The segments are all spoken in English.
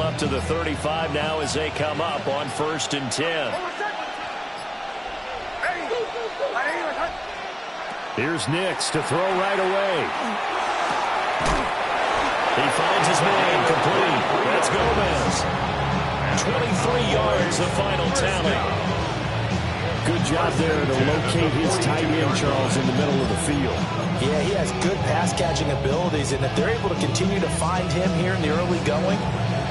up to the 35 now as they come up on 1st and 10. Here's Nix to throw right away. He finds his man complete. That's Gomez. 23 yards, the final tally. Good job there to locate his tight end, Charles, in the middle of the field. Yeah, he has good pass-catching abilities, and if they're able to continue to find him here in the early going,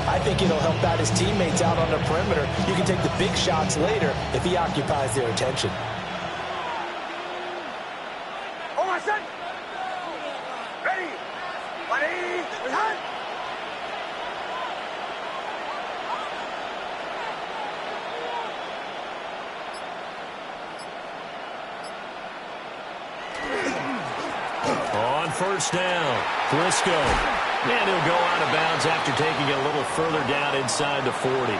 I think it'll help out his teammates out on the perimeter. You can take the big shots later if he occupies their attention. First down, Briscoe. And he'll go out of bounds after taking it a little further down inside the 40.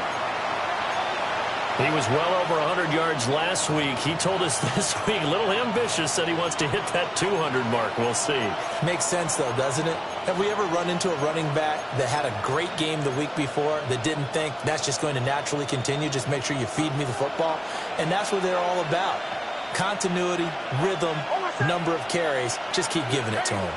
He was well over 100 yards last week. He told us this week, a little ambitious, that he wants to hit that 200 mark. We'll see. Makes sense, though, doesn't it? Have we ever run into a running back that had a great game the week before that didn't think that's just going to naturally continue? Just make sure you feed me the football. And that's what they're all about. Continuity, rhythm, number of carries. Just keep giving it to him.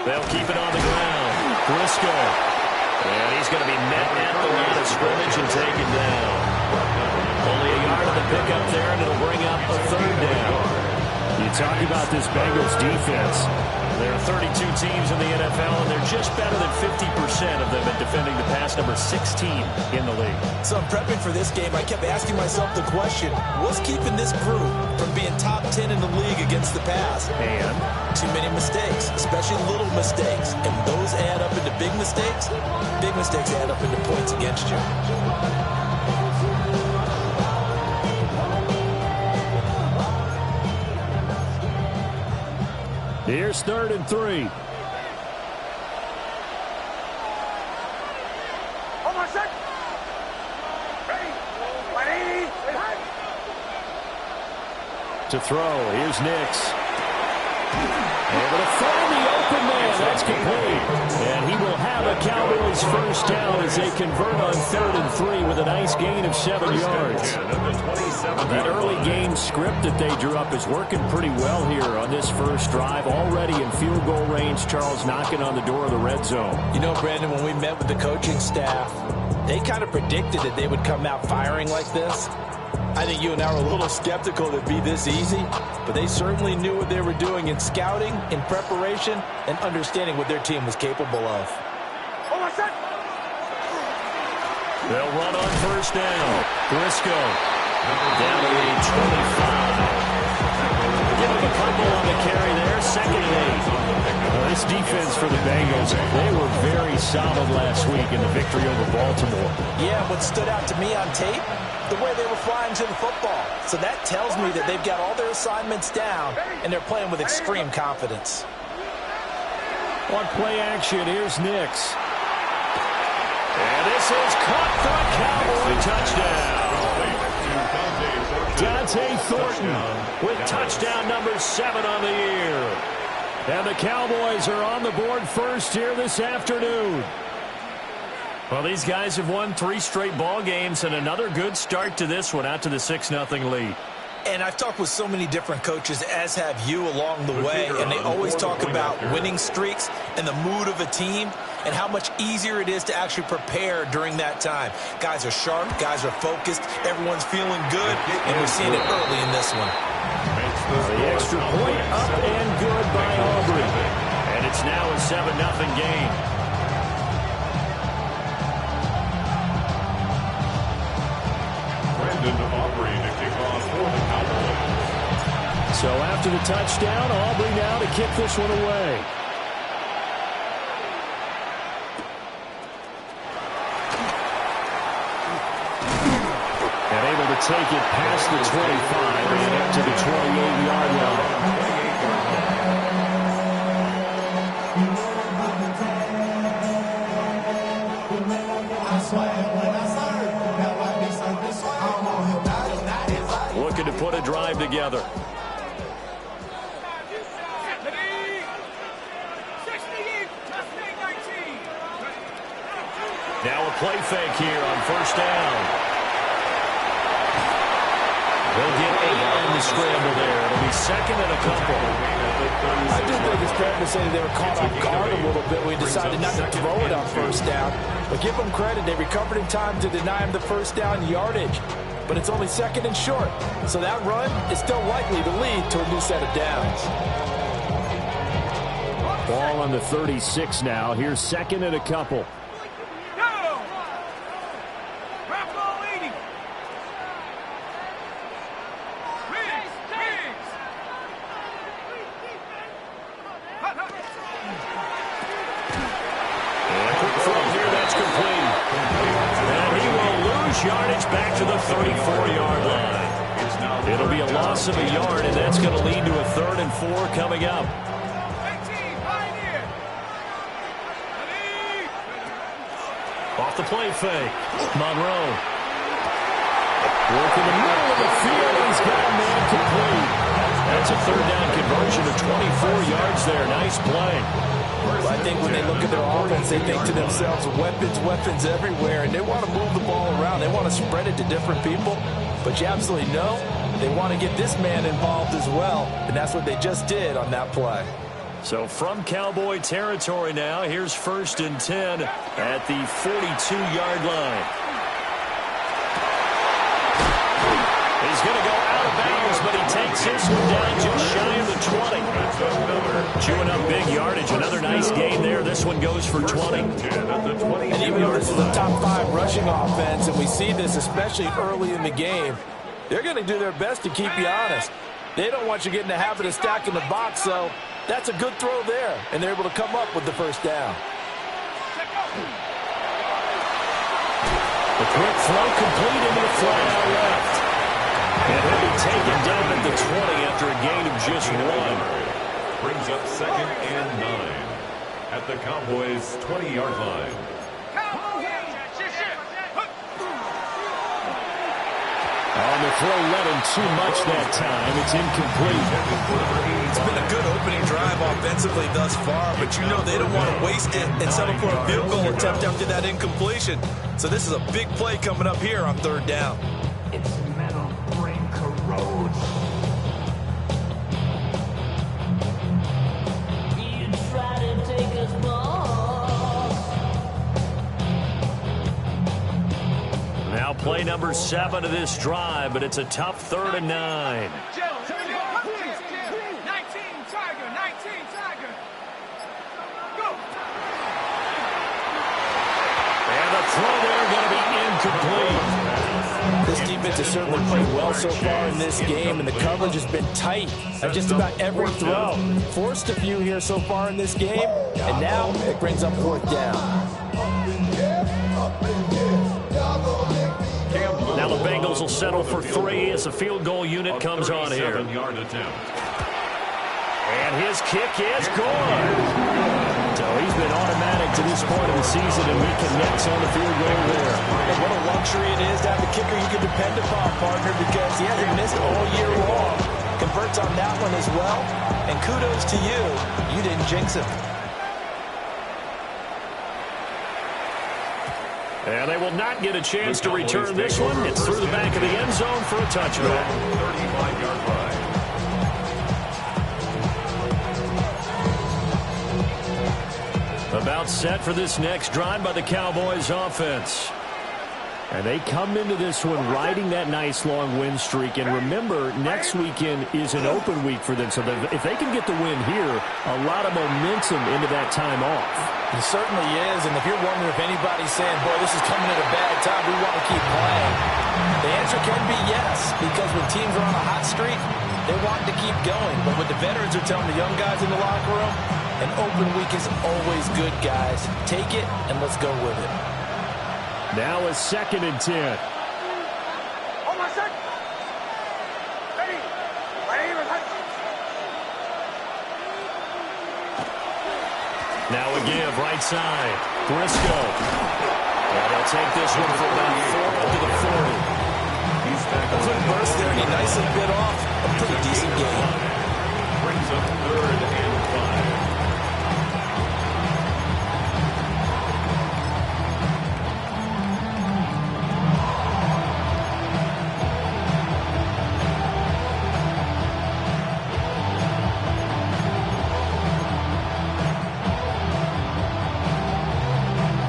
They'll keep it on the ground. Briscoe. And he's going to be met at the line of scrimmage and taken down. Only a yard of the pickup there, and it'll bring up a 3rd down. You talk about this Bengals defense. There are 32 teams in the NFL, and they're just better than 50% of them at defending the pass, number 16 in the league. So I'm prepping for this game. I kept asking myself the question, what's keeping this group from being top 10 in the league against the pass? And? Too many mistakes, especially little mistakes. And those add up into big mistakes. Big mistakes add up into points against you. Here's 3rd and 3. To throw, here's Nix. Able to find the open man. That's complete. And he will have a Cowboys first down as they convert on 3rd and 3 with a nice gain of 7 yards. That early game script that they drew up is working pretty well here on this first drive. Already in field goal range, Charles knocking on the door of the red zone. You know, Brandon, when we met with the coaching staff, they kind of predicted that they would come out firing like this. I think you and I were a little skeptical that it'd be this easy, but they certainly knew what they were doing in scouting, in preparation, and understanding what their team was capable of. They'll run on first down. Briscoe down to the 25. Give him a couple on the carry there. 2nd and 8. This defense for the Bengals, they were very solid last week in the victory over Baltimore. Yeah, what stood out to me on tape, the way they were flying to the football. So that tells me that they've got all their assignments down, and they're playing with extreme confidence. On play action, here's Nix. And this is caught for a Cowboy touchdown. Dante Thornton with touchdown number 7 on the year. And the Cowboys are on the board first here this afternoon. Well, these guys have won 3 straight ball games, and another good start to this one, out to the 6-0 lead. And I've talked with so many different coaches, as have you, along the way, and they always talk about winning streaks and the mood of a team and how much easier it is to actually prepare during that time. Guys are sharp, guys are focused, everyone's feeling good, and we're seeing it early in this one. The extra point up and good by Aubrey. And it's now a 7-0 game. Aubrey to kick off for the Cowboys. So after the touchdown, Aubrey now to kick this one away. And able to take it past the 25 and up to the 28-yard line. Looking to put a drive together. Now a play fake here on first down. They'll get 8 on the scramble there. It'll be second and a couple. I do think it's fair to say they were caught off guard a little bit. We decided not to throw it on first down. But give them credit. They recovered in time to deny him the first down yardage. But it's only second and short. So that run is still likely to lead to a new set of downs. Ball on the 36 now. Here's second and a couple. Yardage back to the 34-yard line. It'll be a loss of a yard, and that's going to lead to a 3rd and 4 coming up. Off the play fake. Monroe. Work in the middle of the field. He's got a man complete. That's a 3rd down conversion of 24 yards there. Nice play. I think when they look at their offense, they think to themselves, weapons everywhere, and they want to move the ball around. They want to spread it to different people, but you absolutely know they want to get this man involved as well, and that's what they just did on that play. So from Cowboy territory now, here's 1st and 10 at the 42-yard line. He's going to go out of bounds, but he takes this one down just shy of the 20. Chewing up big yardage. Another nice gain there. This one goes for 20. And even though this is a top 5 rushing offense, and we see this especially early in the game, they're going to do their best to keep you honest. They don't want you getting the habit of stacking the box, so that's a good throw there, and they're able to come up with the first down. The quick throw complete into the flat out left. And he'll be taken down at the 20 after a gain of just 1. Brings up 2nd and 9 at the Cowboys' 20-yard line. On the throw, led him too much that time. It's incomplete. It's been a good opening drive offensively thus far, but you know they don't want to waste it and settle for a field goal attempt after that incompletion. So this is a big play coming up here on 3rd down. Its metal brain corrodes. You try to take us both. Now play number 7 of this drive, but it's a tough 3rd and 9. 19 Tiger. Go. And the throw there going to be incomplete. This defense has certainly played well so far in this game, and the coverage has been tight at just about every throw. Forced a few here so far in this game, and now it brings up 4th down. Now the Bengals will settle for 3 as the field goal unit comes on here. 37-yard attempt. And his kick is good. So he's been automatic to this point of the season, and he connects on the field goal there. And what a luxury it is to have a kicker you can depend upon, partner, because he hasn't missed all year long. Converts on that one as well. And kudos to you. You didn't jinx him. And they will not get a chance to return this one. It's through the back of the end zone for a touchback. 35-yard line. About set for this next drive by the Cowboys offense. And they come into this one riding that nice long win streak. And remember, next weekend is an open week for them. So if they can get the win here, a lot of momentum into that time off. It certainly is. And if you're wondering if anybody's saying, boy, this is coming at a bad time, we want to keep playing, the answer can be yes. Because when teams are on a hot streak, they want to keep going. But what the veterans are telling the young guys in the locker room, an open week is always good, guys. Take it, and let's go with it. Now a 2nd and 10. On my set. Ready. Now a give, right side. Briscoe. And they'll take this one for about 4 to the 40. A quick burst there, and he nicely bit off a pretty decent game. Brings up 3rd and 5.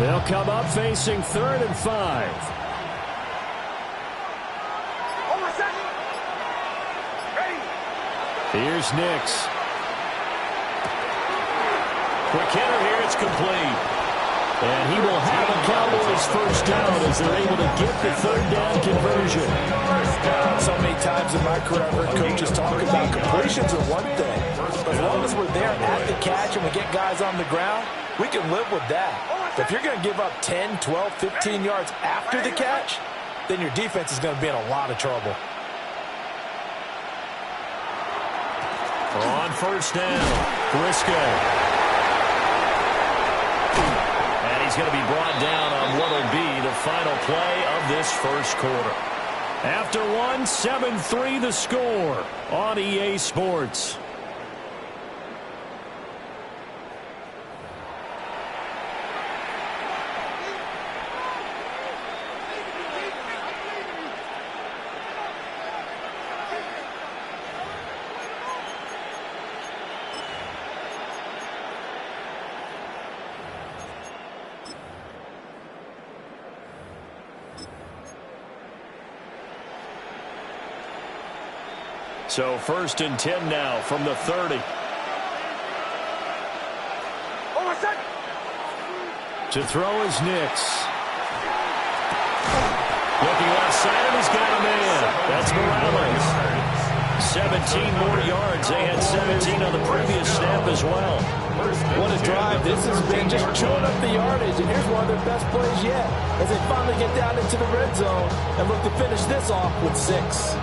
They'll come up facing 3rd and 5. Hold on a second. Ready. Here's Nix. Quick hitter here. It's complete. And he will have a Cowboys first down as they're able to get the 3rd down conversion. So many times in my career, I've heard coaches talk about completions are one thing. But as long as we're there at the catch and we get guys on the ground, we can live with that. But if you're going to give up 10, 12, 15 yards after the catch, then your defense is going to be in a lot of trouble. On first down, Briscoe. And he's going to be brought down on what will be the final play of this first quarter. After 7-3 the score on EA Sports. So 1st and 10 now from the 30. Hold on a second. To throw is Nix. Looking left side, and he's got a man. That's Morales. 17 more yards. They had 17 on the previous snap as well. What a drive. This has been just chewing up the yardage. And here's one of their best plays yet as they finally get down into the red zone and look to finish this off with 6.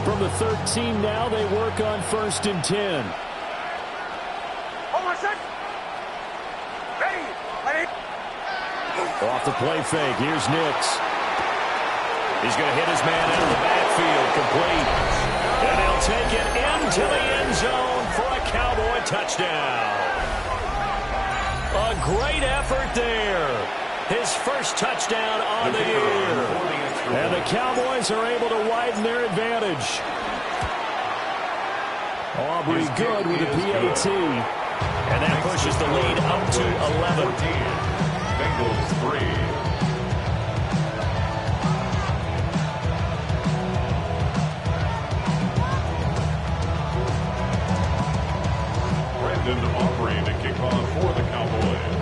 From the 13 now, they work on 1st and 10. Hold on a second. Ready. Ready. Off the play fake. Here's Nix. He's going to hit his man out of the backfield. Complete. And they'll take it into the end zone for a Cowboy touchdown. A great effort there. His first touchdown on the year. And the Cowboys are able to widen their advantage. Aubrey good with a PAT. And that pushes the lead up to 11. Bengals 3. Brandon Aubrey to kick off for the Cowboys.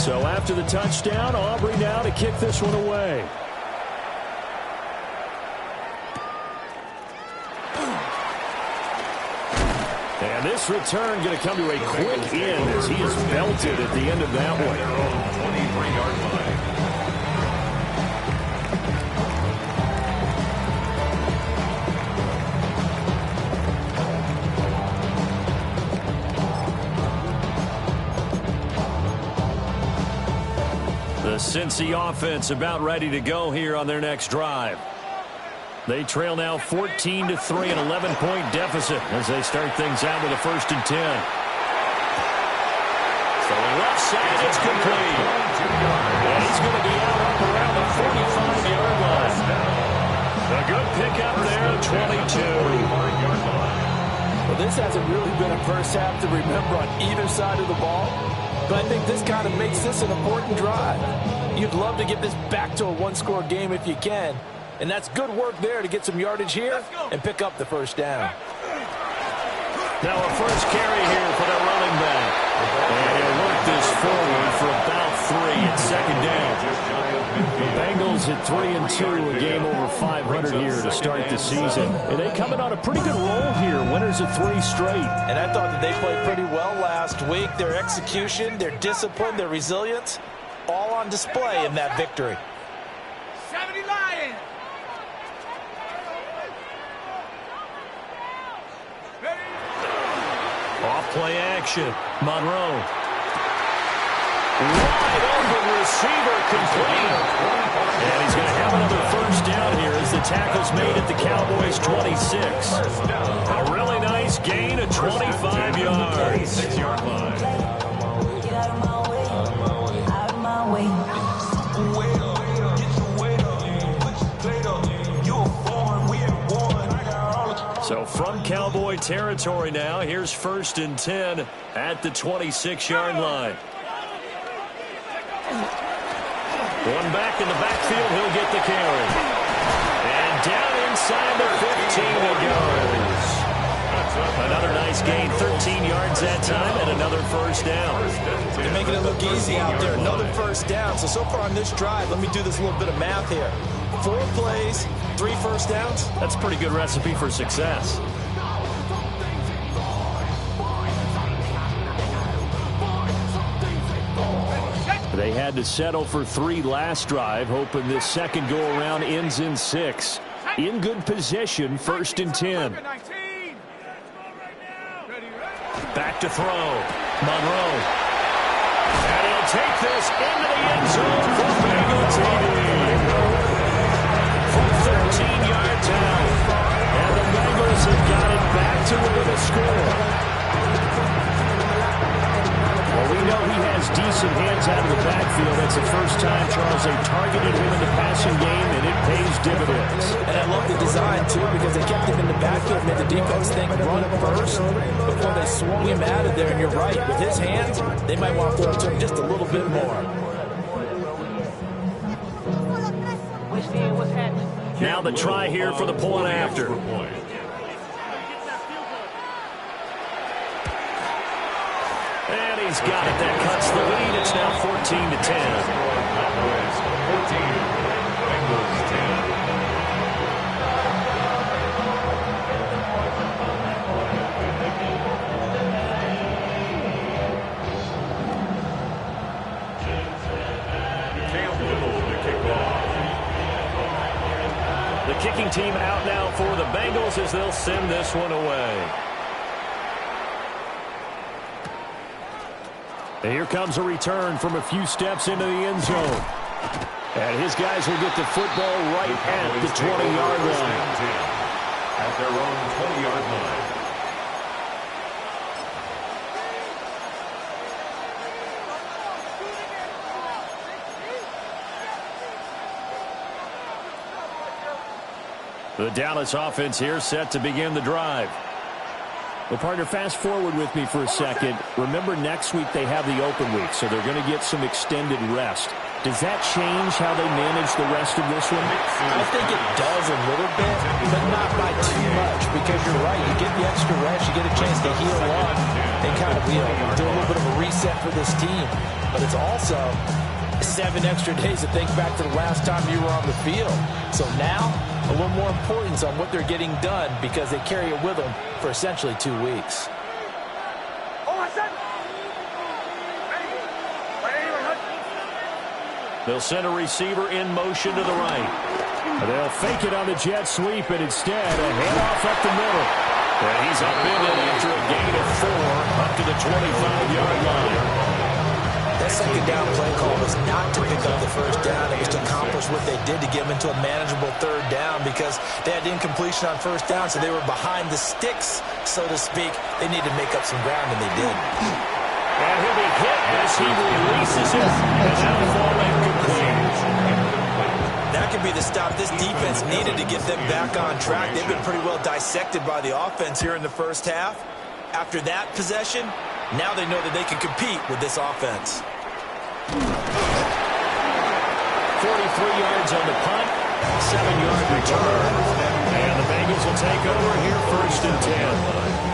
So after the touchdown, Aubrey now to kick this one away. And this return going to come to a quick end as he is belted at the end of that one. 23-yard line. The Cincy offense about ready to go here on their next drive. They trail now 14-3, an 11-point deficit as they start things out with a 1st and 10. So left side, it's complete. And he's going to be out up around the 45-yard line. A good pickup there, 22. Well, this hasn't really been a first half to remember on either side of the ball. But I think this kind of makes this an important drive. You'd love to get this back to a one-score game if you can. And that's good work there to get some yardage here and pick up the first down. Now a first carry here for the running back. And he'll work this forward for about 3 at 2nd down. The Bengals at 3-2, a game over 500 here to start the season. And they coming on a pretty good roll here, winners of 3 straight. And I thought that they played pretty well last week. Their execution, their discipline, their resilience, all on display in that victory. 70 Lions. Off play action. Monroe. Wide open receiver complete. And he's going to have another first down here as the tackle's made at the Cowboys' 26. A really nice gain of 25 yards. 6-yard line. Get out of my way. Out of my way. from Cowboy territory now. Here's 1st and 10 at the 26-yard line. One back in the backfield. He'll get the carry. And down inside the 15 it goes. Another nice gain, 13 yards that time, and another first down. They're making it look easy out there. Another first down. So far on this drive, let me do this little bit of math here. 4 plays, 3 first downs. That's a pretty good recipe for success. They had to settle for 3 last drive, hoping this second go-around ends in 6. In good position, 1st and 10. Back to throw. Monroe. And he'll take this into the end zone for Bengal TD. From 13 yards out. And the Bengals have got it back to within a score. Well, we know he has decent hands out of the backfield. That's the first time, Charles, they targeted him in the passing game, and it pays dividends. And I love the design, too, because they kept him in the backfield, made the defense think run first before they swung him out of there. And you're right, with his hands, they might want to throw it to him just a little bit more. Now the try here for the point after. And he's got it. That cuts the lead. It's now 14 to 10. 14, Bengals 10. Cam Little to kick off. The kicking team out now for the Bengals as they'll send this one away. And here comes a return from a few steps into the end zone. And his guys will get the football right at the 20-yard line. At their own 20-yard line. The Dallas offense here set to begin the drive. Well, partner, fast forward with me for a second. Remember, next week they have the open week, so they're going to get some extended rest. Does that change how they manage the rest of this one? I think it does a little bit, but not by too much, because you're right. You get the extra rest, you get a chance to heal up and kind of do a little bit of a reset for this team. But it's also 7 extra days to think back to the last time you were on the field. So now, a little more importance on what they're getting done because they carry it with them for essentially 2 weeks. They'll send a receiver in motion to the right. They'll fake it on the jet sweep, and instead a handoff up the middle. And he's up in it after a gain of 4 up to the 25-yard line. That second down play call was not to pick up the first down. It was to accomplish what they did to get them into a manageable 3rd down because they had incompletion on 1st down, so they were behind the sticks, so to speak. They needed to make up some ground, and they did. And he'll be hit as he releases it, and that'll fall incomplete. That could be the stop this defense needed to get them back on track. They've been pretty well dissected by the offense here in the first half. After that possession, now they know that they can compete with this offense. 43 yards on the punt, 7-yard return. And the Bengals will take over here 1st and 10.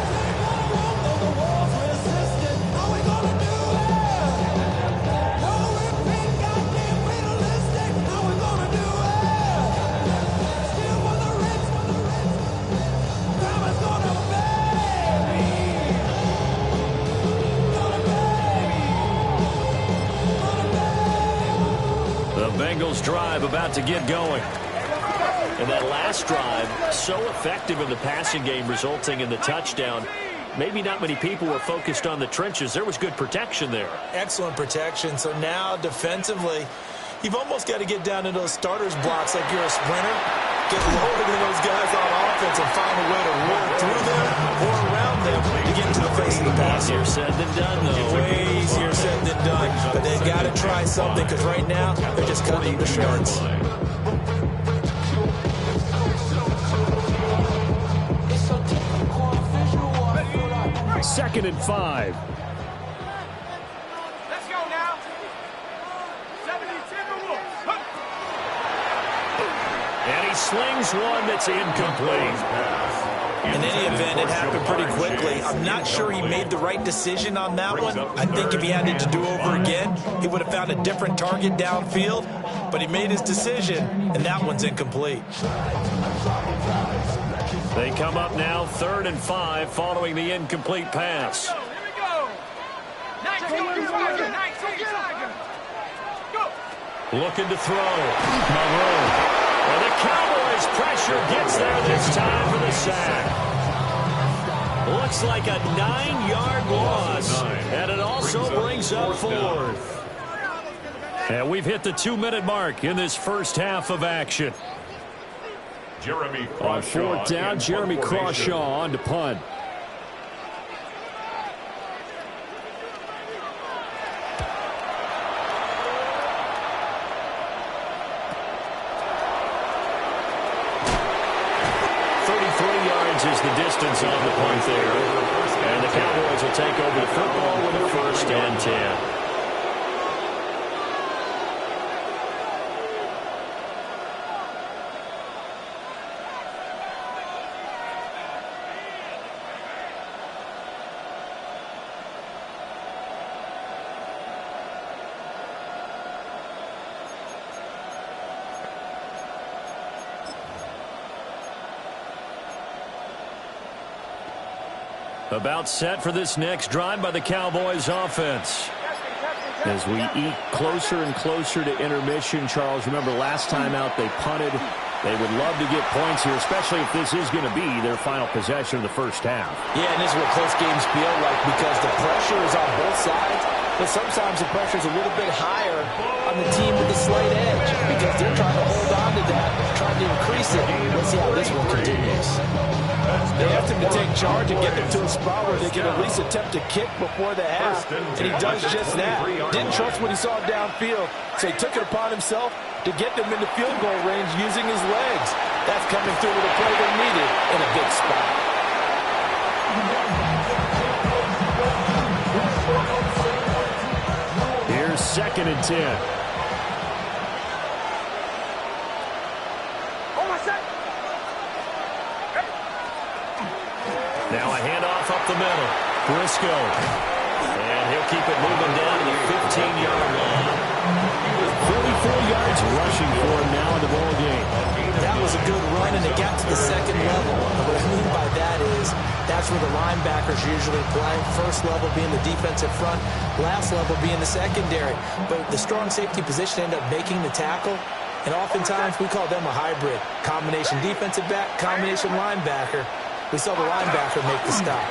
Bengals drive about to get going. And that last drive, so effective in the passing game, resulting in the touchdown. Maybe not many people were focused on the trenches. There was good protection there. Excellent protection. So now defensively, you've almost got to get down to those starters blocks like you're a sprinter. Get lower than those guys on offense and find a way to roll through them or around them to get into the face of the passer. Easier said than done, though. Way easier said than done. But they've got to try something because right now they're just cutting the shorts. 2nd and 5. Let's go now. 70 Timberwolves. And he slings one that's incomplete. In any event, it happened pretty quickly. I'm not sure he made the right decision on that one. I think if he had it to do over again, he would have found a different target downfield. But he made his decision, and that one's incomplete. They come up now 3rd and 5 following the incomplete pass. Here we go. 19 Tiger. 19 Tiger. Go. Looking to throw. Monroe. And the Cowboys' pressure gets there this time for the sack. Looks like a 9-yard loss. And it also brings up 4th. And we've hit the 2-minute mark in this first half of action. Jeremy On Crawshaw 4th down, Jeremy Crawshaw on to punt. Is the distance on the punt there. And the Cowboys will take over the football with a 1st and 10. About set for this next drive by the Cowboys offense. As we eat closer and closer to intermission, Charles, remember last time out they punted. They would love to get points here, especially if this is going to be their final possession of the first half. Yeah, and this is what close games feel like because the pressure is on both sides, but sometimes the pressure is a little bit higher on the team with the slight edge because they're trying to hold on to that, trying to increase it. Let's see how this one continues. They asked him to take charge and get them to a spot where they can at least attempt to kick before the half, and he does just that. Didn't trust what he saw downfield, so he took it upon himself to get them into field goal range using his legs. That's coming through with a play they needed in a big spot. Here's 2nd and 10. Now a handoff up the middle. Briscoe. And he'll keep it moving down to the 15-yard line. 44 yards rushing for him now in the ball game. That was a good run, and it got to the 2nd level. And what I mean by that is that's where the linebackers usually play. First level being the defensive front, last level being the secondary. But the strong safety position ended up making the tackle. And oftentimes we call them a hybrid. Combination defensive back, combination linebacker. We saw the linebacker make the stop.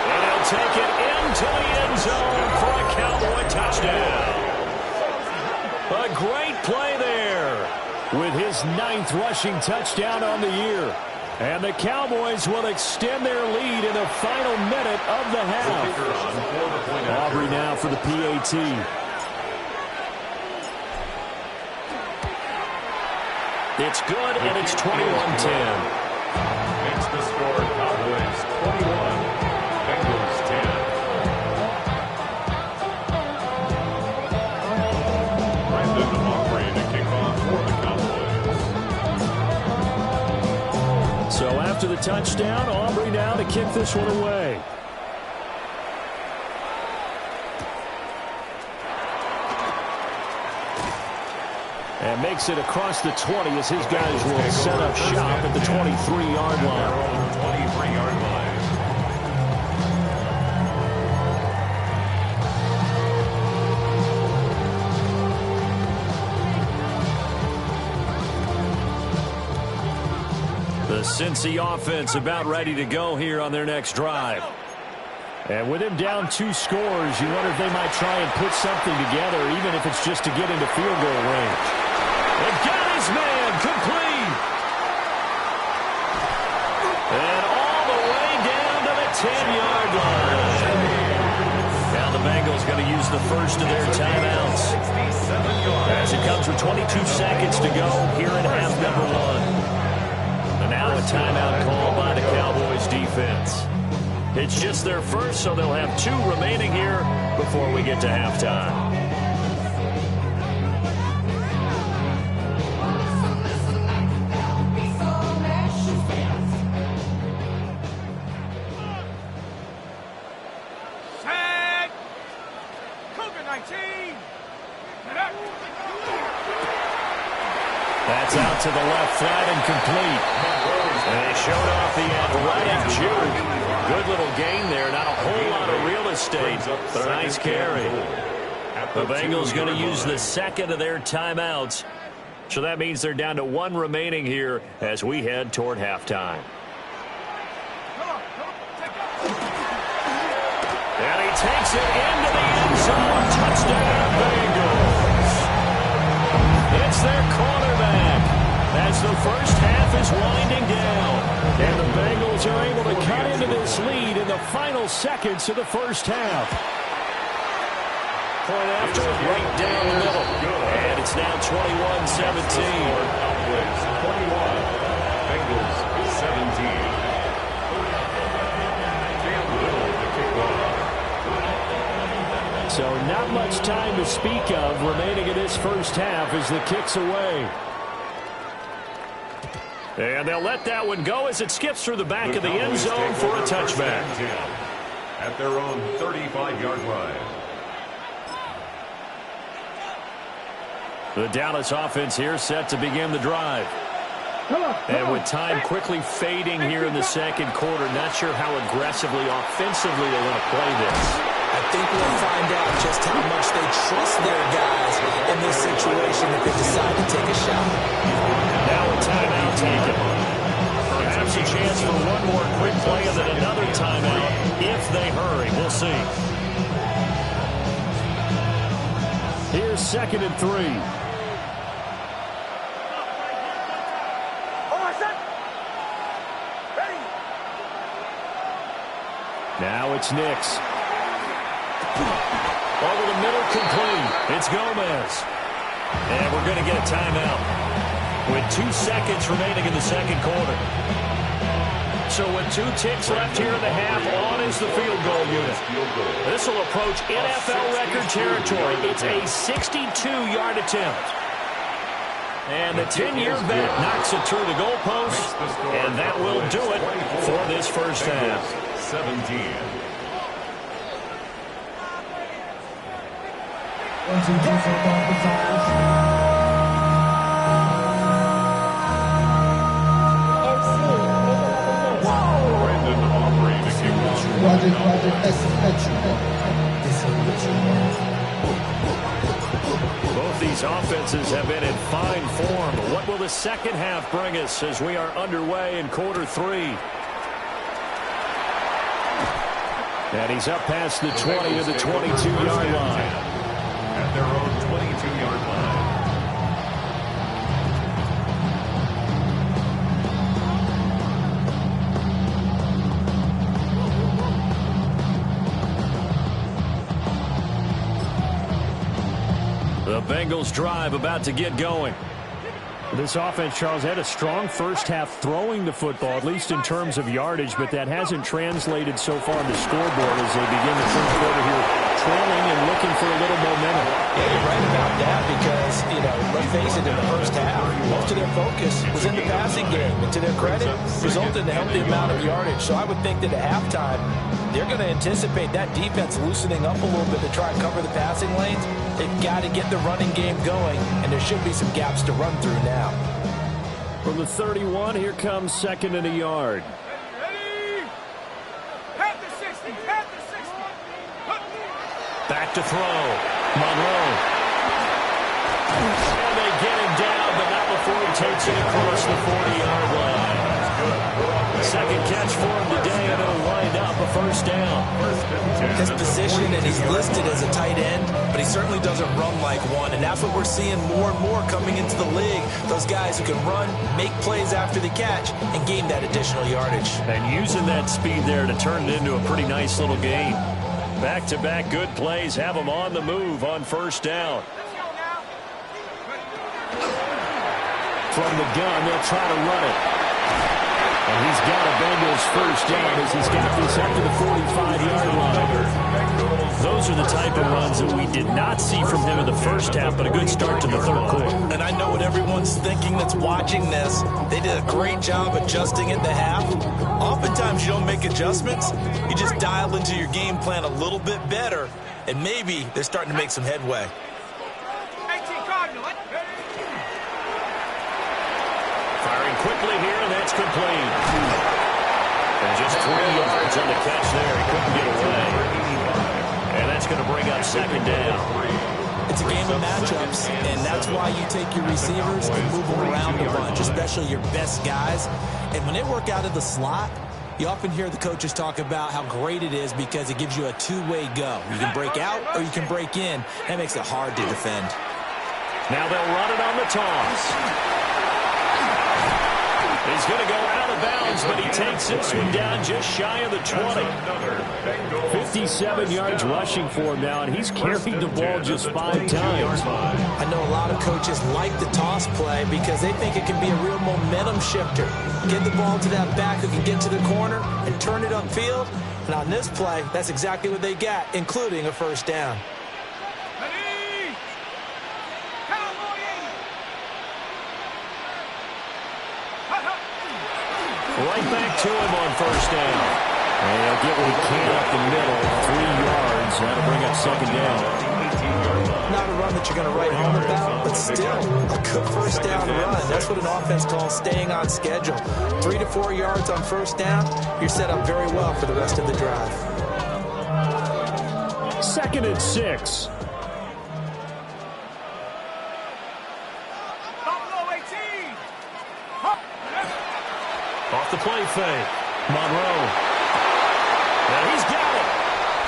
And he'll take it into the end zone for a Cowboy touchdown. A great play there with his 9th rushing touchdown on the year. And the Cowboys will extend their lead in the final minute of the half. Aubrey now for the PAT. It's good, and it's 21-10. Makes the score Cowboys 21, Bengals 10. Brandon Aubrey to kick off for the Cowboys. So after the touchdown, Aubrey now to kick this one away. And makes it across the 20 as his guys will set up shop at the 23-yard line. 23-yard line. The Cincy offense about ready to go here on their next drive. And with him down 2 scores, you wonder if they might try and put something together, even if it's just to get into field goal range. And got his man complete. And all the way down to the 10-yard line. Now the Bengals going to use the first of their timeouts. As it comes with 22 seconds to go here in half number 1. And now a timeout call by the Cowboys defense. It's just their first, so they'll have 2 remaining here before we get to halftime. That's out to the left, flat and complete. And they showed off the athletic juke. Good little gain there. Not a whole lot of real estate, but a nice carry. The Bengals going to use the second of their timeouts. So that means they're down to 1 remaining here as we head toward halftime. And he takes it into the end zone. Touchdown, Bengals. It's their quarterback as the first half is winding down. And the Bengals are able to cut into this lead in the final seconds of the first half. Point after, right down the middle. And it's now 21-17. 21. Bengals 17. So not much time to speak of remaining in this first half as the kick's away. And they'll let that one go as it skips through the back of the end zone for a touchback. At their own 35-yard line. The Dallas offense here set to begin the drive. And with time quickly fading here in the second quarter, not sure how aggressively, offensively they want to play this. I think we'll find out just how much they trust their guys in this situation if they decide to take a shot. Now a timeout taken. Perhaps a chance for one more quick play and then another timeout if they hurry. We'll see. Here's 2nd and 3. Now it's Nix. Over the middle, complete. It's Gomez. And we're going to get a timeout with 2 seconds remaining in the second quarter. So with 2 ticks left here in the half, on is the field goal unit. This will approach NFL record territory. It's a 62-yard attempt. And the 10-year vet knocks it through the goalpost, and that will do it for this first half. 17. 1, 2, 3, 4, 5, 5. Both these offenses have been in fine form. But what will the second half bring us as we are underway in quarter 3? And he's up past the 20 to the 22-yard line. At their own 22-yard line. The Bengals drive about to get going. This offense, Charles, had a strong first half throwing the football, at least in terms of yardage, but that hasn't translated so far on the scoreboard as they begin the third quarter here, trailing and looking for a little momentum. Yeah, you're right about that because, let's face it, in the first half, most of their focus was in the passing game. And to their credit, resulted in a healthy amount of yardage. So I would think that at halftime, they're going to anticipate that defense loosening up a little bit to try and cover the passing lanes. They've got to get the running game going, and there should be some gaps to run through now. From the 31, here comes 2nd and a yard. Ready? At the 60, at the 60. Back to throw. Monroe. And they get him down, but not before he takes it across the 40-yard line. Second catch for him today, and it'll wind up a first down. His position, and he's listed as a tight end, but he certainly doesn't run like one, and that's what we're seeing more and more coming into the league. Those guys who can run, make plays after the catch, and gain that additional yardage. And using that speed there to turn it into a pretty nice little gain. Back-to-back good plays have them on the move on first down. From the gun, they'll try to run it. And he's got a Bengals first down as he's got this up to the 45-yard line. Those are the type of runs that we did not see from him in the first half, but a good start to the third quarter. And I know what everyone's thinking that's watching this. They did a great job adjusting at the half. Oftentimes you don't make adjustments. You just dial into your game plan a little bit better, and maybe they're starting to make some headway. 18 Cardinal. Firing quickly here, and that's complete. And just 3 yards on the catch there. He couldn't get away. And that's going to bring up second down. It's a game of matchups, and that's why you take your receivers and move them around a bunch, especially your best guys. And when they work out of the slot, you often hear the coaches talk about how great it is because it gives you a two-way go. You can break out or you can break in. That makes it hard to defend. Now they'll run it on the toss. He's going to go out of bounds, but he takes this one down just shy of the 20. 57 yards rushing for him now, and he's carried the ball just 5 times. I know a lot of coaches like the toss play because they think it can be a real momentum shifter. Get the ball to that back who can get to the corner and turn it upfield. And on this play, that's exactly what they got, including a first down. Right back to him on first down. And he'll get what he can up the middle. 3 yards. That'll bring up second down. Not a run that you're going to write home about, but still a good first down run. That's what an offense calls staying on schedule. 3 to 4 yards on first down. You're set up very well for the rest of the drive. 2nd and 6. Off the play fake. Monroe. And he's got it.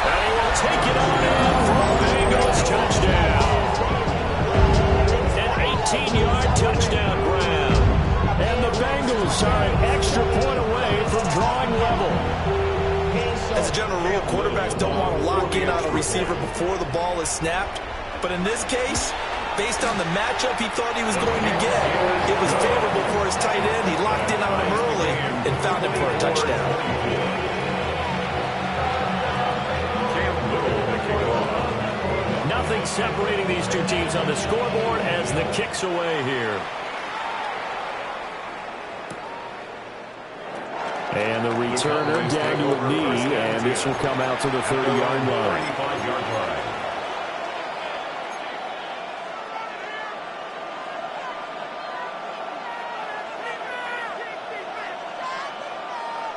And he will take it on in for a Bengals touchdown. An 18-yard touchdown grab. And the Bengals are an extra point away from drawing level. As a general rule, quarterbacks don't want to lock in on a receiver before the ball is snapped. But in this case, based on the matchup he thought he was going to get, it was favorable for his tight end. He locked in on him early and found him for a touchdown. Nothing separating these two teams on the scoreboard as the kick's away here. And the returner, Daniel Knee, and this will come out to the 30-yard line.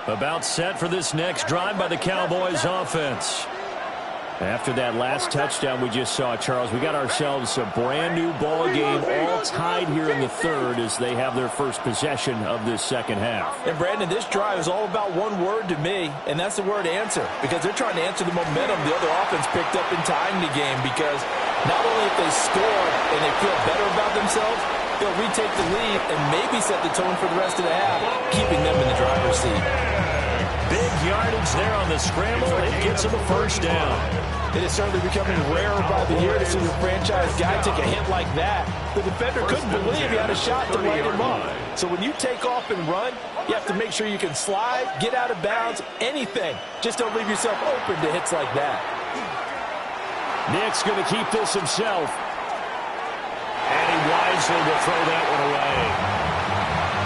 About set for this next drive by the Cowboys offense. After that last touchdown we just saw, Charles, we got ourselves a brand new ball game, all tied here in the third as they have their first possession of this second half. And Brandon, this drive is all about one word to me, and that's the word answer, because they're trying to answer the momentum the other offense picked up in tying the game, because not only if they score and they feel better about themselves, they'll retake the lead and maybe set the tone for the rest of the half, keeping them in the driver's seat. Big yardage there on the scramble. It gets him a first down. It is certainly becoming rarer by the year to see the franchise guy take a hit like that. The defender couldn't believe he had a shot to light him up. So when you take off and run, you have to make sure you can slide, get out of bounds, anything. Just don't leave yourself open to hits like that. Nick's going to keep this himself. And he wisely will throw that one away.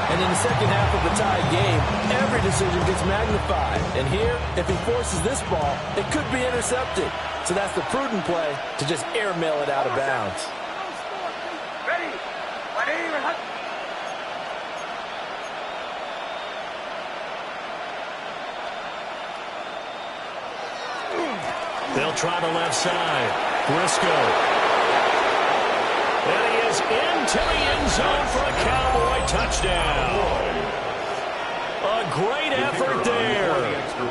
And in the second half of the tie game, every decision gets magnified. And here, if he forces this ball, it could be intercepted. So that's the prudent play to just airmail it out of bounds. Ready? They'll try the left side. Briscoe. And he is into the end zone for a Cowboy touchdown. A great effort there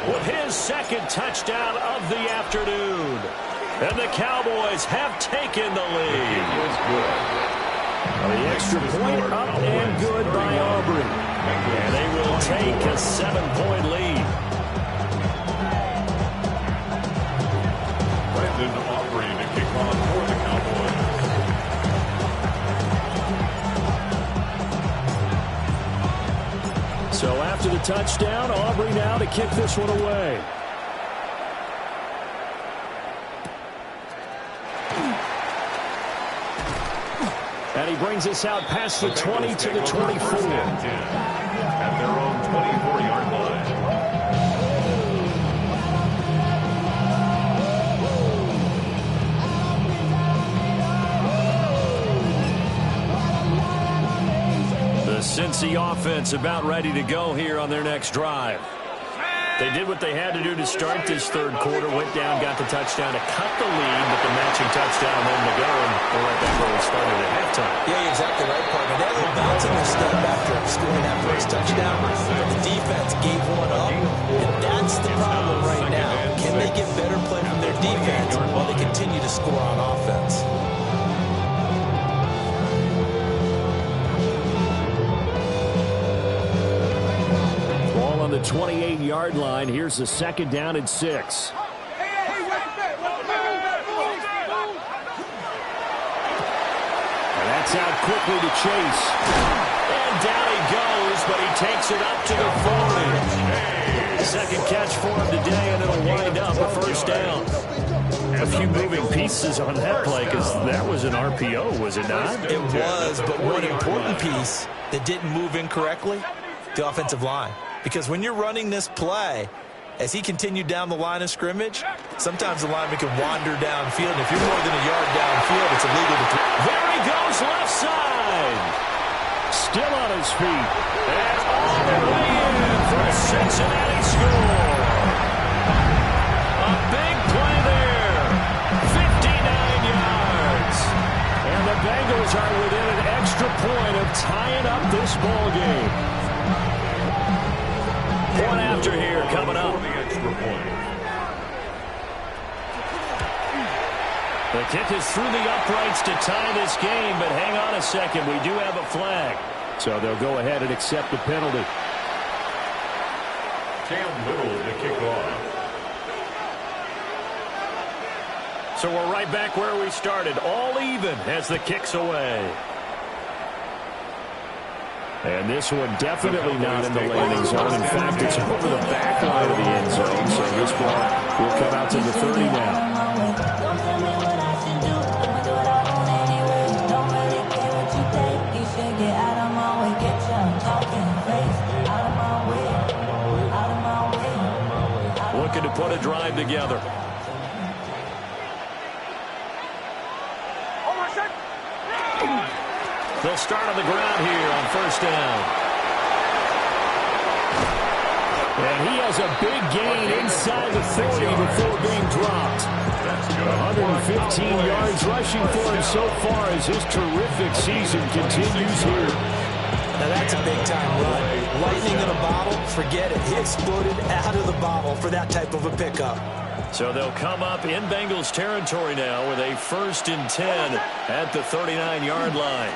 with his second touchdown of the afternoon. And the Cowboys have taken the lead. The extra point up and good by Aubrey. And they will take a 7-point lead. Brandon Aubrey to kick off for the Cowboys. So after to the touchdown. Aubrey now to kick this one away. And he brings us out past the 20 to the 24. At their own 24-yard line. The Cincy offense about ready to go here on their next drive. They did what they had to do to start this third quarter. Went down, got the touchdown to cut the lead, but the matching touchdown a moment ago, and we're right back where we started at halftime. Yeah, you're exactly right, partner. They had a little bounce in their step after scoring that first touchdown. But the defense gave one up, and that's the problem right now. Can they get better play from their defense while they continue to score on offense? On the 28-yard line, here's the second down and 6. And that's out quickly to Chase. And down he goes, but he takes it up to the 40. Second catch for him today, and it'll wind up a first down. A few moving pieces on that play, because that was an RPO, was it not? It was, but one important piece that didn't move incorrectly, the offensive line. Because when you're running this play, as he continued down the line of scrimmage, sometimes the lineman can wander downfield. And if you're more than a yard downfield, it's illegal to throw. There he goes, left side. Still on his feet. And all the way in for a Cincinnati score. A big play there. 59 yards. And the Bengals are within an extra point of tying up this ball game. Point after here coming up. The kick is through the uprights to tie this game, but hang on a second. We do have a flag. So they'll go ahead and accept the penalty. Cam Little to kick off. So we're right back where we started. All even as the kick's away. And this one definitely not in the landing zone. In fact, it's over the back line of the end zone. So this ball will come out to the 30 now. Looking to put a drive together. They'll start on the ground here on first down. And he has a big gain inside the 40 before being dropped. 115 yards rushing for him so far as his terrific season continues here. Now that's a big-time run. Lightning in a bottle, forget it. He exploded out of the bottle for that type of a pickup. So they'll come up in Bengals territory now with a 1st and 10 at the 39-yard line.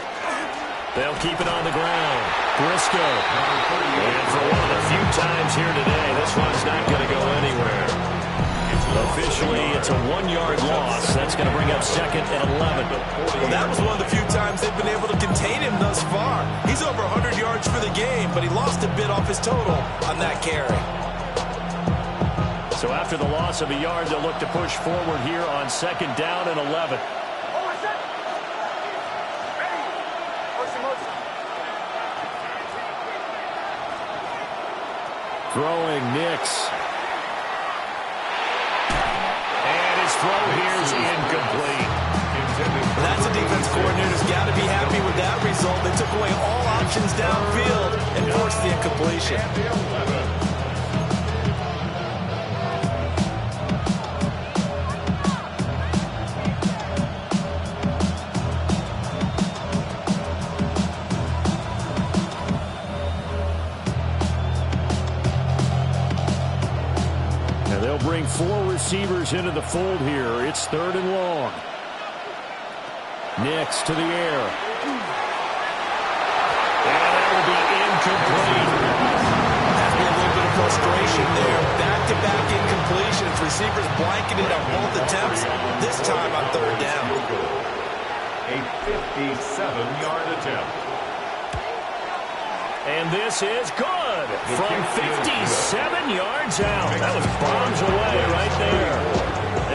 They'll keep it on the ground. Briscoe. And for one of the few times here today, this one's not going to go anywhere. Officially, it's a 1-yard loss. That's going to bring up 2nd and 11. Well, that was one of the few times they've been able to contain him thus far. He's over 100 yards for the game, but he lost a bit off his total on that carry. So after the loss of a yard, they'll look to push forward here on 2nd down and 11. Throwing Nix. And his throw here is incomplete. That's a defense coordinator's got to be happy with that result. They took away all options downfield and forced the incompletion. They'll bring 4 receivers into the fold here. It's 3rd and long. Nix to the air. And that will be incomplete. Has been a little bit of frustration there. Back-to-back incompletions. Receivers blanketed on both attempts. This time on 3rd down. A 57-yard attempt. And this is good from 57 yards out. That was bombs away right there.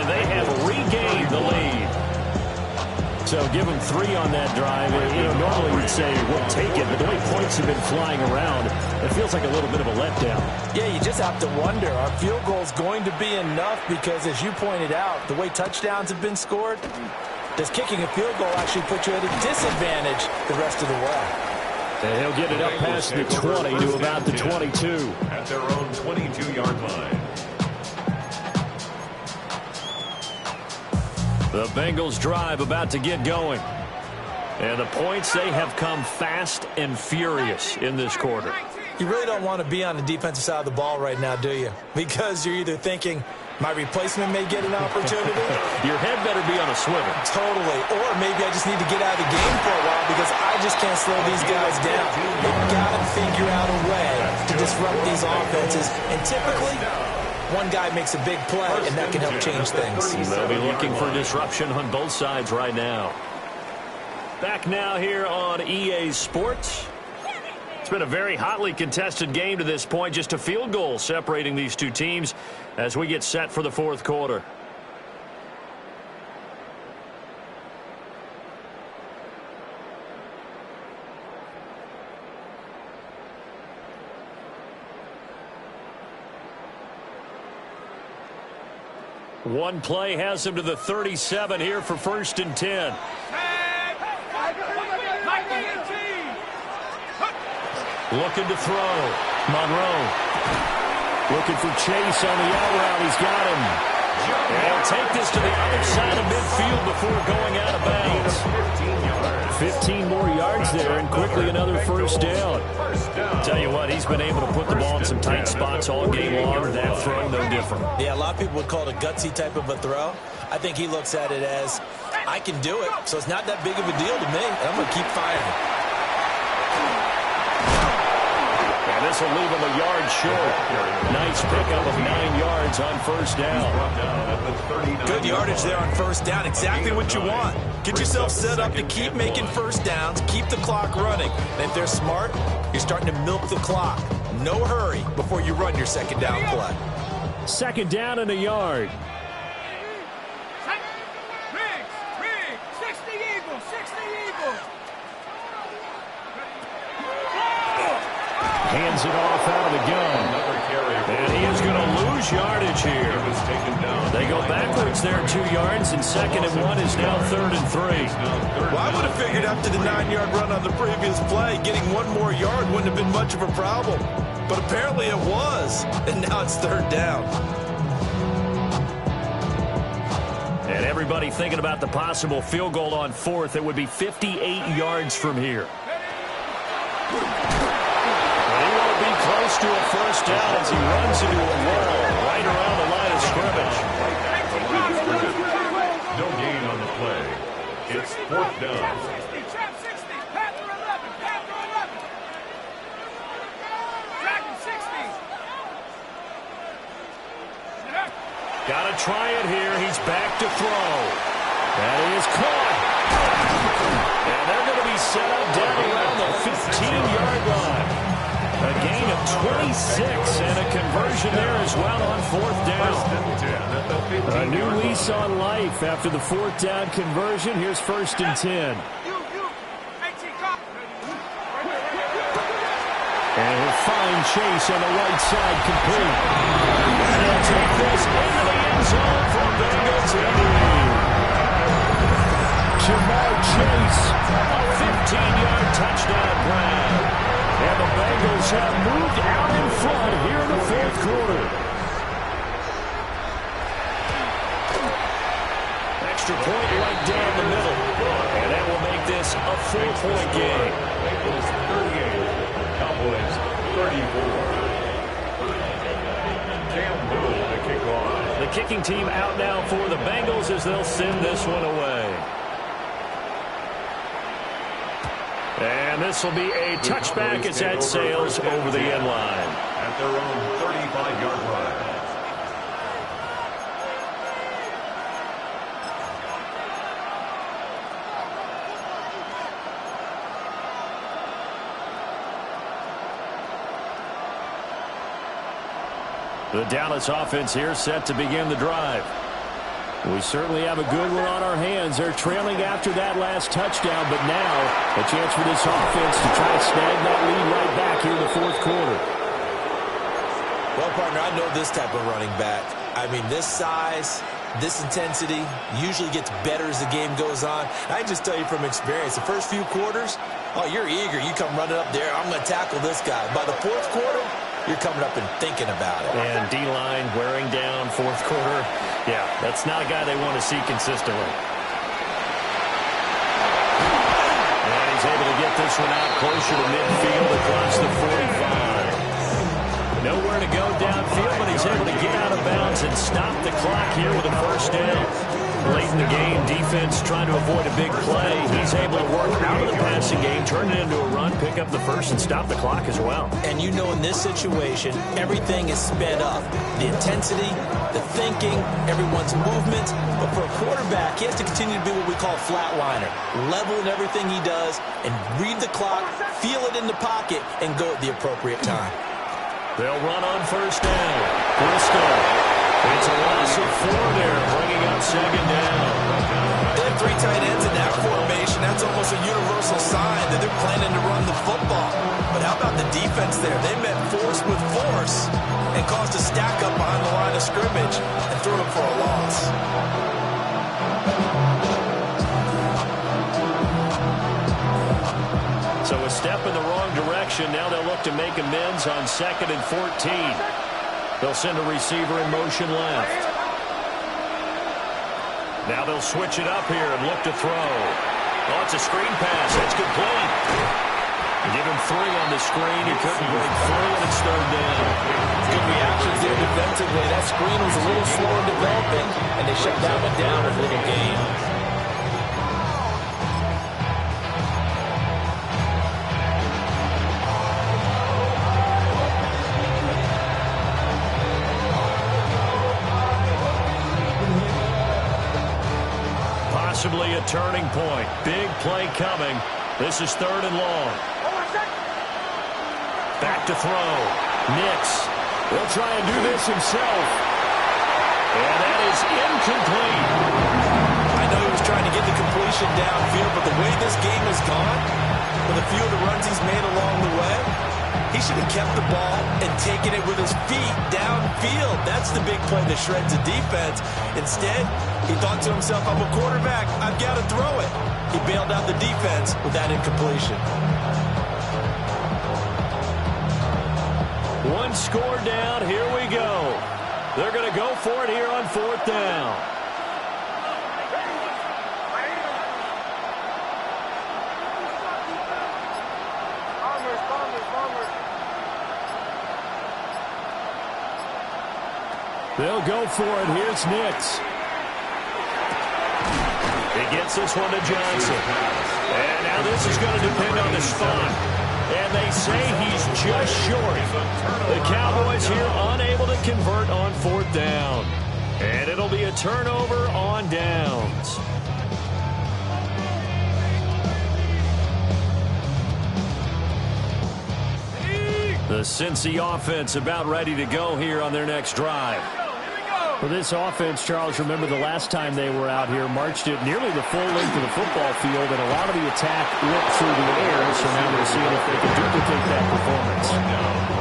And they have regained the lead. So give them 3 on that drive. Normally we'd say we'll take it, but the way points have been flying around, it feels like a little bit of a letdown. Yeah, you just have to wonder, are field goals going to be enough? Because as you pointed out, the way touchdowns have been scored, does kicking a field goal actually put you at a disadvantage the rest of the way? And he'll get it up past the 20 to about the 22. At their own 22-yard line. The Bengals drive about to get going. And the points, they have come fast and furious in this quarter. You really don't want to be on the defensive side of the ball right now, do you? Because you're either thinking, my replacement may get an opportunity. Your head better be on a swivel. Totally. Or maybe I just need to get out of the game for a while because I just can't slow these guys down. They've got to figure out a way to disrupt these offenses. And typically, one guy makes a big play, and that can help change things. They'll be looking for disruption on both sides right now. Back now here on EA Sports. It's been a very hotly contested game to this point. Just a field goal separating these two teams as we get set for the fourth quarter. One play has him to the 37 here for 1st and 10. Looking to throw. Monroe. Looking for Chase on the out route. He's got him. And he'll take this to the other side of midfield before going out of bounds. 15 more yards there, and quickly another first down. Tell you what, he's been able to put the ball in some tight spots all game long. That throw, no different. Yeah, a lot of people would call it a gutsy type of a throw. I think he looks at it as, I can do it, so it's not that big of a deal to me, and I'm going to keep firing. And this will leave him a yard short. Nice pickup of 9 yards on first down. Good yardage there on first down. Exactly what you want. Get yourself set up to keep making first downs, keep the clock running. And if they're smart, you're starting to milk the clock. No hurry before you run your second down play. Second down and a yard. Riggs, 60 Eagles, 60 Eagles. Hands it off out of the gun. And he is going to lose yardage here. They go backwards there 2 yards, and 2nd and 1 is now 3rd and 3. Well, I would have figured after the 9-yard run on the previous play, getting 1 more yard wouldn't have been much of a problem. But apparently it was, and now it's 3rd down. And everybody thinking about the possible field goal on 4th. It would be 58 yards from here. Close to a first down as he runs into a wall right around the line of scrimmage. No gain on the play. It's 4th down. 60, Panther 11, Panther 11. Dragon 60. Got to try it here. He's back to throw. That is caught. And they're going to be set up down around the 15-yard line. A gain of 26 and a conversion there as well on 4th down. A new lease on life after the 4th down conversion. Here's 1st and 10. And he'll find Chase on the right side complete. And he'll take this into the end zone for Bengals lead. Jamar Chase, a 15-yard touchdown grab. And the Bengals have moved out in front here in the 4th quarter. Extra point right down the middle. And that will make this a 4-point game. Bengals 38, Cowboys 34. Cam Newton to kick off. The kicking team out now for the Bengals as they'll send this one away. And this will be a touchback as that sails over the end line. At their own 35-yard line. The Dallas offense here set to begin the drive. We certainly have a good one on our hands. They're trailing after that last touchdown, but now a chance for this offense to try to snag that lead right back here in the fourth quarter. Well, partner, I know this type of running back. I mean, this size, this intensity usually gets better as the game goes on. I just tell you from experience, the first few quarters, oh, you're eager. You come running up there, I'm going to tackle this guy. By the fourth quarter, you're coming up and thinking about it. And D-line wearing down fourth quarter. Yeah, that's not a guy they want to see consistently. And he's able to get this one out closer to midfield across the 45. Nowhere to go downfield, but he's able to get out of bounds and stop the clock here with a first down. Late in the game, defense trying to avoid a big play. He's able to work out of the passing game, turn it into a run, pick up the first, and stop the clock as well. And you know in this situation, everything is sped up. The intensity, the thinking, everyone's movement. But for a quarterback, he has to continue to be what we call a flatliner. Level in everything he does and read the clock, feel it in the pocket, and go at the appropriate time. They'll run on first down. Bristol. It's a loss of 4 there, bringing up second down. They have 3 tight ends in that formation. That's almost a universal sign that they're planning to run the football. But how about the defense there? They met force with force and caused a stack up behind the line of scrimmage and threw them for a loss. So a step in the wrong direction. Now they'll look to make amends on 2nd and 14. They'll send a receiver in motion left. Now they'll switch it up here and look to throw. Oh, it's a screen pass. That's complete. Give him 3 on the screen. He couldn't break through, and it's 3rd down. Good reactions there defensively. That screen was a little slow in developing, and they shut that one down with a little gain. Possibly a turning point. Big play coming. This is 3rd and long. Back to throw. Nix. He'll try and do this himself. And that is incomplete. I know he was trying to get the completion downfield, but the way this game has gone, with a few of the runs he's made along the way, he should have kept the ball and taken it with his feet downfield. That's the big play that shreds the defense. Instead, he thought to himself, I'm a quarterback, I've got to throw it. He bailed out the defense with that incompletion. 1 score down, here we go. They're going to go for it here on 4th down. They'll go for it. Here's Nix. He gets this one to Johnson. And now this is going to depend on the spot. And they say he's just short. The Cowboys here unable to convert on 4th down. And it'll be a turnover on downs. The Cincy offense about ready to go here on their next drive. For this offense, Charles, remember the last time they were out here, marched it nearly the full length of the football field, and a lot of the attack went through the air, so now they're seeing if they can duplicate that performance.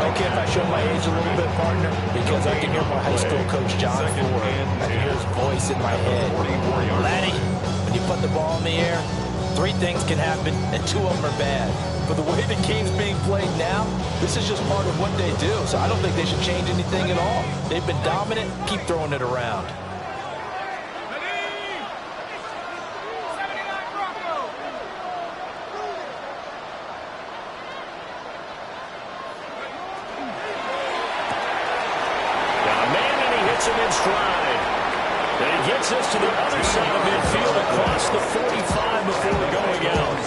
Okay, if I show my age a little bit, partner, because I can hear my high school coach, John Ford. I can hear his voice in my head. Laddie, when you put the ball in the air, 3 things can happen, and 2 of them are bad. For the way the game's being played now, this is just part of what they do. So I don't think they should change anything at all. They've been dominant. Keep throwing it around. Got a man, and he hits him in stride. And he gets us to the other side of midfield across the 45 before going out.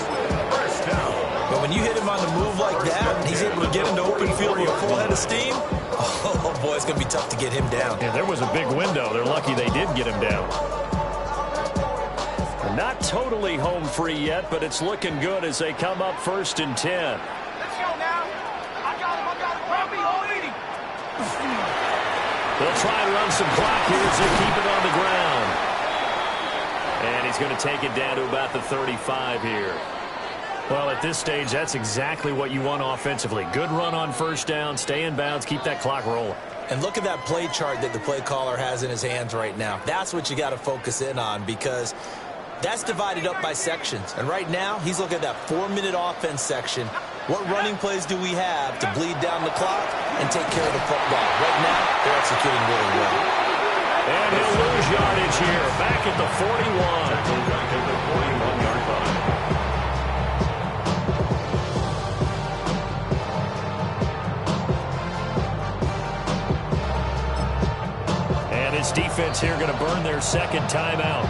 But when you hit him on the move like that, and he's able to get into open field with a full head of steam, oh boy, it's going to be tough to get him down. Yeah, there was a big window. They're lucky they did get him down. Not totally home free yet, but it's looking good as they come up 1st and 10. Let's go now. I got him. Robbie, hold it. They'll try and run some clock here as they keep it on the ground. And he's going to take it down to about the 35 here. Well, at this stage, that's exactly what you want offensively. Good run on first down, stay in bounds, keep that clock rolling. And look at that play chart that the play caller has in his hands right now. That's what you got to focus in on, because that's divided up by sections. And right now, he's looking at that 4-minute offense section. What running plays do we have to bleed down the clock and take care of the football? Right now, they're executing really well. And he'll lose yardage here, back at the 41. Back at the 41-yard line. And his defense here going to burn their second timeout.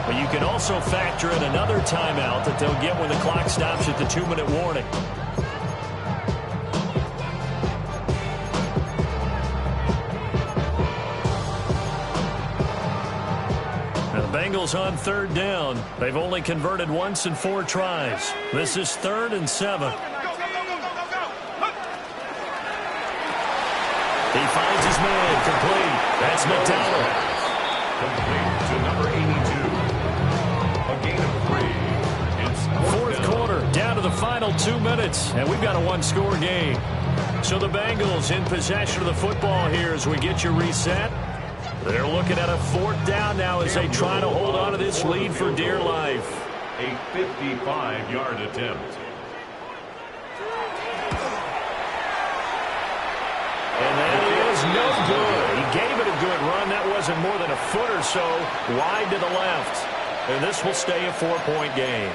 But you can also factor in another timeout that they'll get when the clock stops at the 2-minute warning. Now the Bengals on third down. They've only converted once in 4 tries. This is 3rd and 7. He finds his man complete. That's McDonald. Complete to number 82. A gain of 3. It's Fourth quarter, down to the final 2 minutes, and we've got a one-score game. So the Bengals in possession of the football here as we get you reset. They're looking at a 4th down now as they try to hold on to this lead for dear life. a 55-yard attempt. And that is no good. He gave it a good run. That wasn't more than a foot or so wide to the left. And this will stay a 4-point game.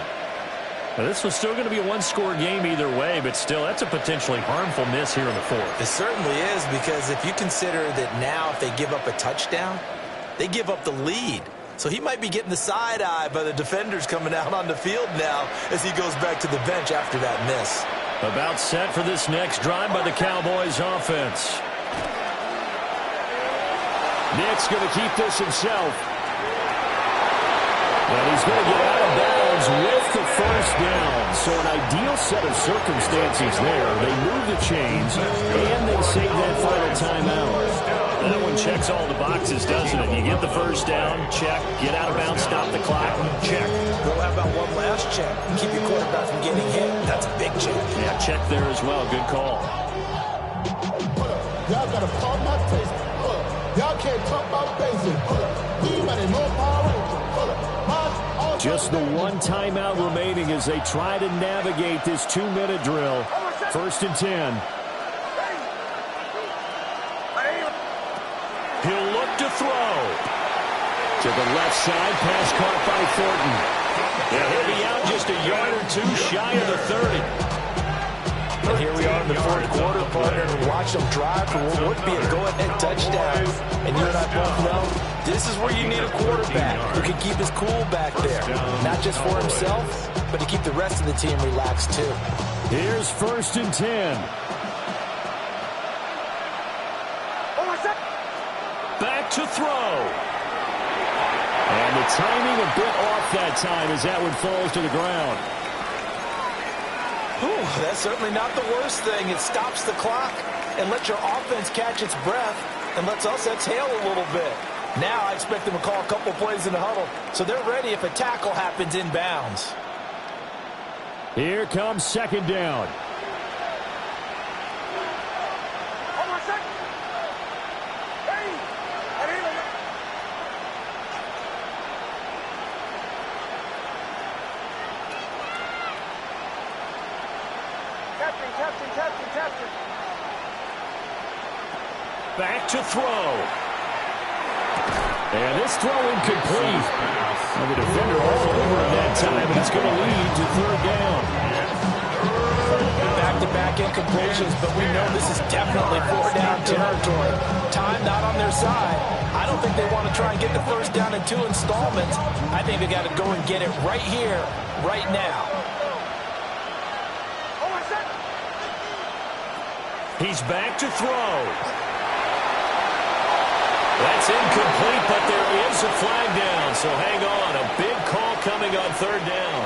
Now, this was still going to be a one-score game either way, but still, that's a potentially harmful miss here in the 4th. It certainly is, because if you consider that now if they give up a touchdown, they give up the lead. So he might be getting the side eye by the defenders coming out on the field now as he goes back to the bench after that miss. About set for this next drive by the Cowboys offense. Nick's going to keep this himself. And he's going to get out of bounds with the first down. So an ideal set of circumstances there. They move the chains, and they save that final timeout. That one checks all the boxes, doesn't it? You get the first down, check. Get out of bounds, stop the clock, check. Well, how about one last check? Keep your quarterback from getting hit. That's a big check. Yeah, check there as well. Good call. Y'all got to pump my taste. Y'all can't talk about basic. We money, more power. Just the one timeout remaining as they try to navigate this 2-minute drill. 1st and 10. He'll look to throw. To the left side, pass caught by Thornton. Yeah, he'll be out just a yard or 2 shy of the 30. And here we are in the 4th quarter, partner, and watch them drive for what would be a go-ahead touchdown. And you and I both know this is where you need a quarterback who can keep his cool back there. Not just for himself, but to keep the rest of the team relaxed too. Here's 1st and 10. Back to throw. And the timing a bit off that time as that one falls to the ground. Ooh, that's certainly not the worst thing. It stops the clock and lets your offense catch its breath and lets us exhale a little bit. Now I expect them to call a couple plays in the huddle, so they're ready if a tackle happens in bounds. Here comes 2nd down. Back to throw. And this throw incomplete. And the defender all over him that time, and it's going to lead to 3rd down. Back-to-back incompletions, but we know this is definitely 4th-down territory. Time not on their side. I don't think they want to try and get the 1st down in 2 installments. I think they got to go and get it right here, right now. He's back to throw. That's incomplete, but there is a flag down, so hang on. A big call coming on 3rd down.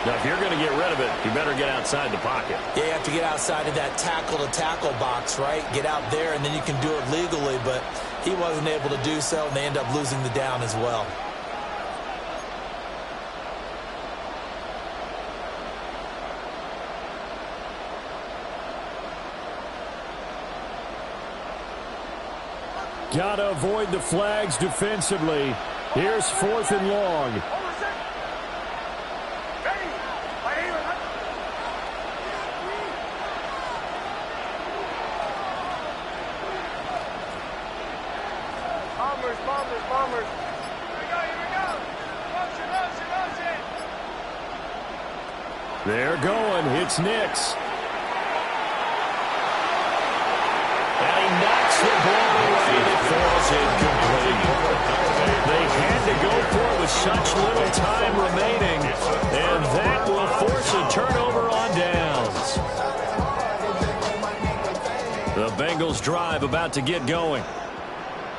Now, if you're going to get rid of it, you better get outside the pocket. Yeah, you have to get outside of that tackle-to-tackle box, right? Get out there, and then you can do it legally, but he wasn't able to do so, and they end up losing the down as well. Got to avoid the flags defensively. Here's 4th and long. Bombers. Here we go. Motion. They're going. It's Nix. And he knocks the ball away. It falls incomplete. They had to go for it with such little time remaining. And that will force a turnover on downs. The Bengals drive about to get going.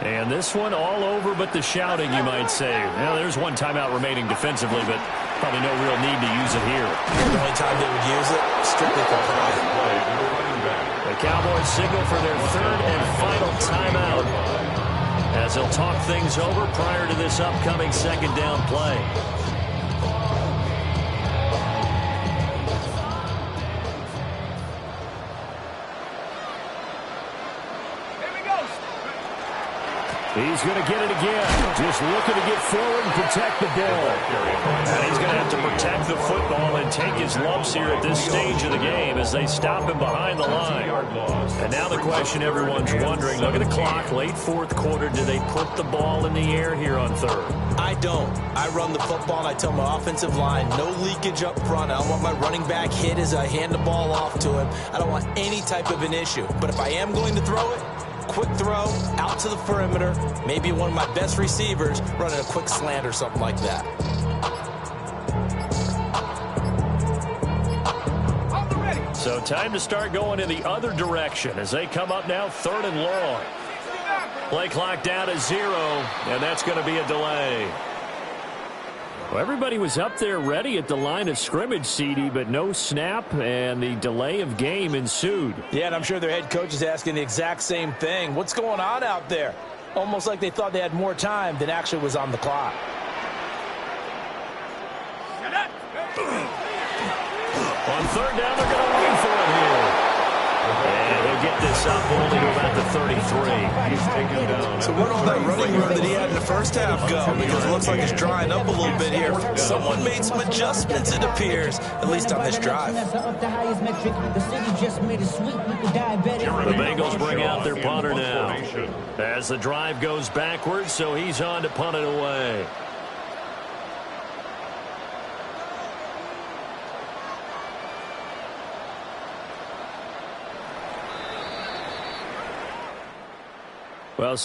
And this one all over but the shouting, you might say. Well, there's one timeout remaining defensively, but probably no real need to use it here. The only time they would use it, strictly for play. The Cowboys signal for their 3rd and final timeout as they'll talk things over prior to this upcoming 2nd down play. He's going to get it again. Just looking to get forward and protect the ball. And he's going to have to protect the football and take his lumps here at this stage of the game as they stop him behind the line. And now the question everyone's wondering, look at the clock, late 4th quarter, do they put the ball in the air here on 3rd? I don't. I run the football, and I tell my offensive line, no leakage up front. I don't want my running back hit as I hand the ball off to him. I don't want any type of an issue. But if I am going to throw it, quick throw out to the perimeter, maybe one of my best receivers running a quick slant or something like that. So time to start going in the other direction as they come up now 3rd and long. Play clock down to 0, and that's going to be a delay. Well, everybody was up there ready at the line of scrimmage, CD, but no snap, and the delay of game ensued. Yeah, and I'm sure their head coach is asking the exact same thing. What's going on out there? Almost like they thought they had more time than actually was on the clock. On 3rd down, they're going to wait for it here. And he'll get this up only to about the 33. He's taken down. So where'd all that running room that he had in the first half go? Because it looks like it's drying up a little bit here. Someone made some adjustments, it appears, at least on this drive. The Bengals bring out their punter now as the drive goes backwards, so he's on to punt it away. Well,